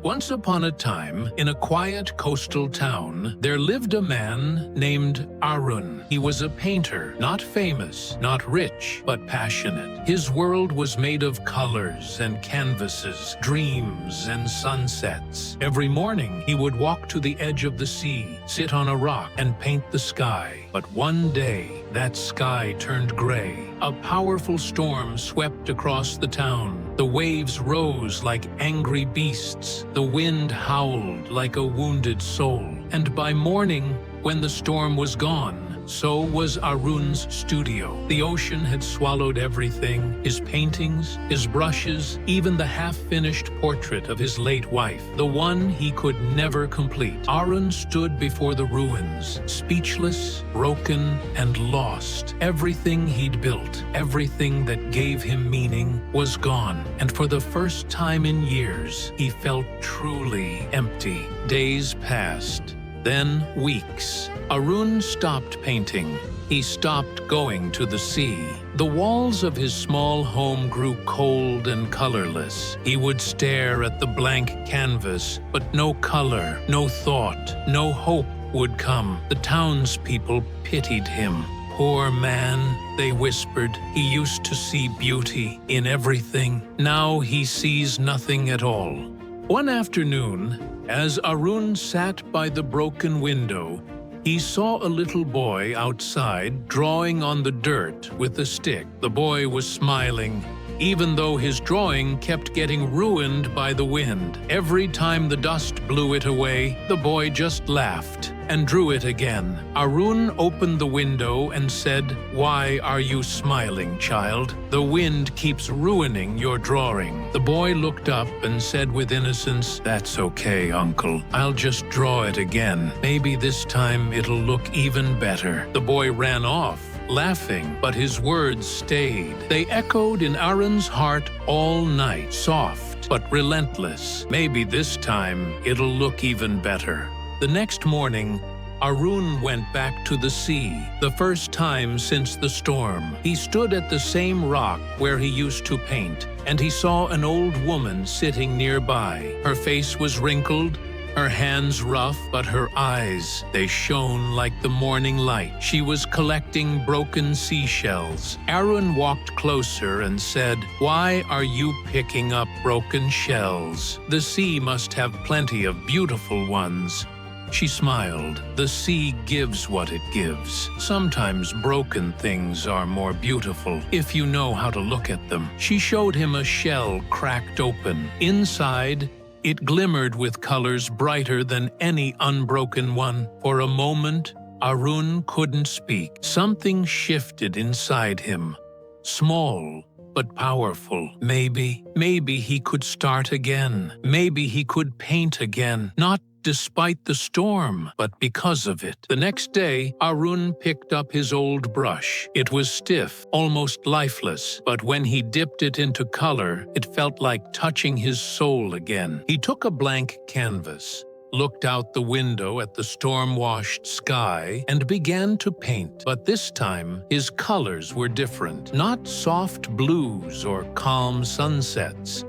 Once upon a time, in a quiet coastal town, there lived a man named Arun. He was a painter, not famous, not rich, but passionate. His world was made of colors and canvases, dreams and sunsets. Every morning, he would walk to the edge of the sea, sit on a rock, and paint the sky. But one day, that sky turned gray. A powerful storm swept across the town. The waves rose like angry beasts. The wind howled like a wounded soul. And by morning, when the storm was gone, so was Arun's studio. The ocean had swallowed everything: his paintings, his brushes, even the half-finished portrait of his late wife, the one he could never complete. Arun stood before the ruins, speechless, broken, and lost. Everything he'd built, everything that gave him meaning, was gone. And for the first time in years, he felt truly empty. Days passed. Then weeks. Arun stopped painting. He stopped going to the sea. The walls of his small home grew cold and colorless. He would stare at the blank canvas, but no color, no thought, no hope would come. The townspeople pitied him. Poor man, they whispered. He used to see beauty in everything. Now he sees nothing at all. One afternoon, as Arun sat by the broken window, he saw a little boy outside drawing on the dirt with a stick. The boy was smiling, even though his drawing kept getting ruined by the wind. Every time the dust blew it away, the boy just laughed and drew it again. Arun opened the window and said, "Why are you smiling, child? The wind keeps ruining your drawing." The boy looked up and said with innocence, "That's okay, uncle. I'll just draw it again. Maybe this time it'll look even better." The boy ran off, laughing, but his words stayed. They echoed in Arun's heart all night, soft but relentless. Maybe this time it'll look even better. The next morning, Arun went back to the sea, the first time since the storm. He stood at the same rock where he used to paint, and he saw an old woman sitting nearby. Her face was wrinkled, her hands rough, but her eyes, they shone like the morning light. She was collecting broken seashells. Arun walked closer and said, "Why are you picking up broken shells? The sea must have plenty of beautiful ones." She smiled. The sea gives what it gives. Sometimes broken things are more beautiful if you know how to look at them. She showed him a shell cracked open. Inside, it glimmered with colors brighter than any unbroken one. For a moment, Arun couldn't speak. Something shifted inside him. Small, but powerful. Maybe he could start again. Maybe he could paint again. Not despite the storm, but because of it. The next day, Arun picked up his old brush. It was stiff, almost lifeless, but when he dipped it into color, it felt like touching his soul again. He took a blank canvas, looked out the window at the storm-washed sky, and began to paint. But this time, his colors were different. Not soft blues or calm sunsets.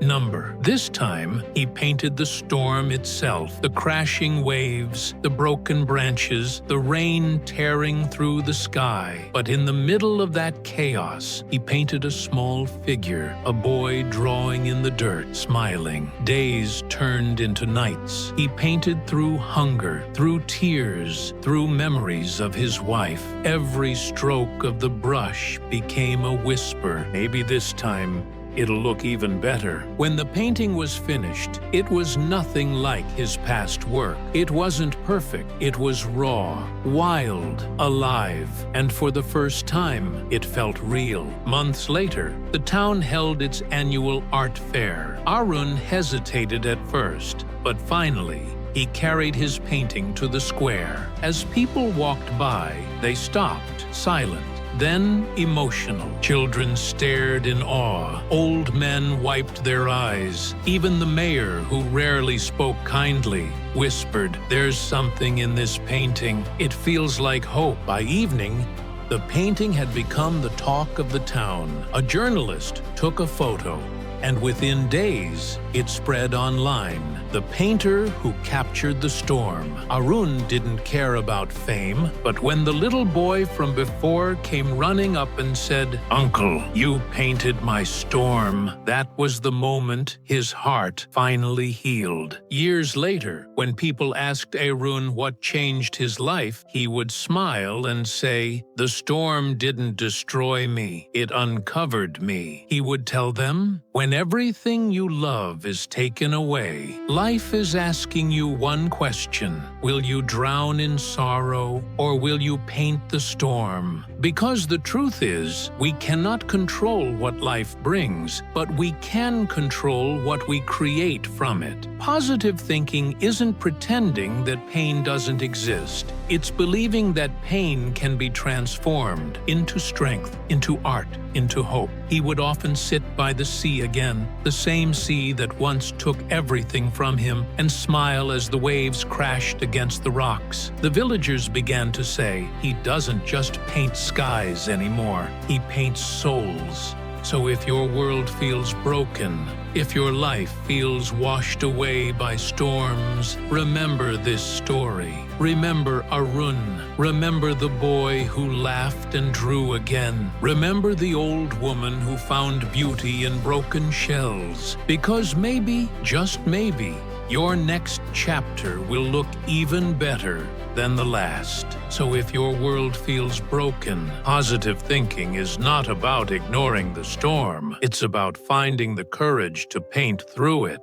This time, he painted the storm itself, the crashing waves, the broken branches, the rain tearing through the sky. But in the middle of that chaos, he painted a small figure, a boy drawing in the dirt, smiling. Days turned into nights. He painted through hunger, through tears, through memories of his wife. Every stroke of the brush became a whisper. Maybe this time it'll look even better. When the painting was finished, it was nothing like his past work. It wasn't perfect. It was raw, wild, alive, and for the first time, it felt real. Months later, the town held its annual art fair. Arun hesitated at first, but finally, he carried his painting to the square. As people walked by, they stopped, silent, then emotional. Children stared in awe. Old men wiped their eyes. Even the mayor, who rarely spoke kindly, whispered, "There's something in this painting. It feels like hope." By evening, the painting had become the talk of the town. A journalist took a photo, and within days, it spread online. the painter who captured the storm. Arun didn't care about fame, but when the little boy from before came running up and said, "Uncle, you painted my storm," that was the moment his heart finally healed. Years later, when people asked Arun what changed his life, he would smile and say, "The storm didn't destroy me, it uncovered me." He would tell them, when everything you love is taken away, life is asking you one question: will you drown in sorrow, or will you paint the storm? Because the truth is, we cannot control what life brings, but we can control what we create from it. Positive thinking isn't pretending that pain doesn't exist. It's believing that pain can be transformed into strength, into art, into hope. He would often sit by the sea again, the same sea that once took everything from him, and smile as the waves crashed against the rocks. The villagers began to say, "He doesn't just paint skies anymore, he paints souls." So if your world feels broken, if your life feels washed away by storms, remember this story. Remember Arun. Remember the boy who laughed and drew again. Remember the old woman who found beauty in broken shells. Because maybe, just maybe, your next chapter will look even better than the last. So if your world feels broken, positive thinking is not about ignoring the storm. It's about finding the courage to paint through it.